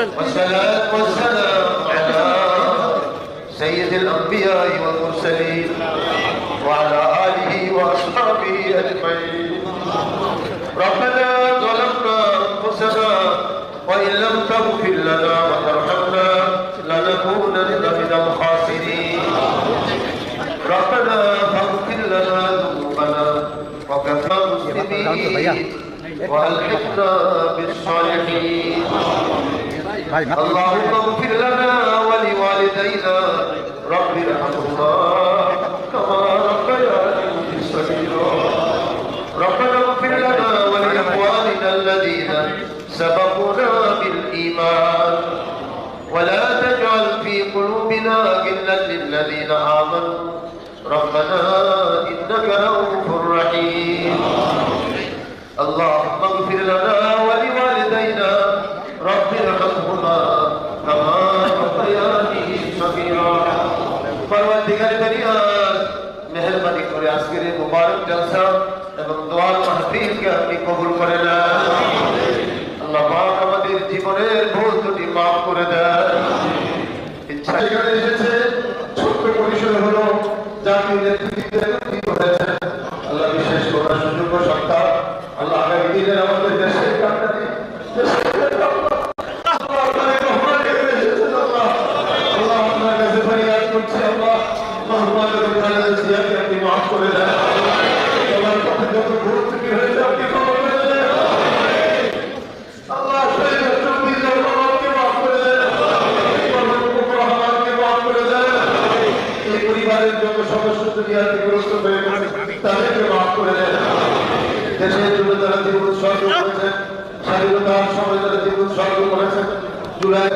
والصلاة والسلام على سيد الأنبياء والمرسلين وعلى آله وأصحابه أجمعين. ربنا ظلمنا أنفسنا وإن لم تغفر لنا وترحمنا لنكونن من الخاسرين. ربنا فاغفر لنا ذنوبنا وكفر المسلمين وألحقنا بالصالحين. اللهم اغفر لنا ولوالدينا رب ارحمهما كما ربياني صغيرا. ربنا اغفر لنا ولإخواننا الذين سبقونا بالإيمان ولا تجعل في قلوبنا غلا للذين آمنوا ربنا إنك رؤوف رحيم. اللهم اغفر لنا ولوالدينا رب ارحمهما كما ربياني صغيرا. পরবর্তীকার দুনিয়ার মেহেরবানি করে আজকের এই মুবারক জলসা এবং দোয়ার মাহফিলকে আপনি কবুল করে নেন। আল্লাহ পাক আমাদের জীবনের ভুল ত্রুটি মাফ করে দেন। ইচ্ছা এখানে এসেছে ছোট্ট পরিসরে হলো জাতীয় নেতৃত্বে হয়েছে। আল্লাহ বিশেষ করার সুযোগ ও সত্তা আল্লাহ আগামী দিনের আমাদের দেশের কান্ডারি মাফ করে দেন। তোমার পথে যত ভুল ত্রুটি হয়েছে আপনি ক্ষমা করে দেন। আল্লাহ রহমানকে মাফ করে দেন। রহমানকে মাফ করে দেন। এই পরিবারের যত সদস্য দুনিয়াতে গ্রস্ত হয়ে তাদেরকে মাফ করে দেন। দেশের জন্য তারা জীবন উৎসর্গ করেছেন, স্বাধীনতার সময় তারা জীবন উৎসর্গ করেছেন, জুলাই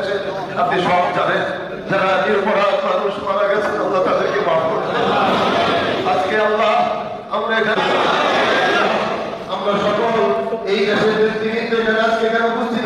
আপনি সব জানেন। যারা নিরপরাধ মানুষ মারা গেছেন আল্লাহ তাদেরকে মাফ করে দেন। আজকে আল্লাহ আমরা এখানে আমরা সকল এই দেশের নেতৃবৃন্দ আজকে এখানে উপস্থিত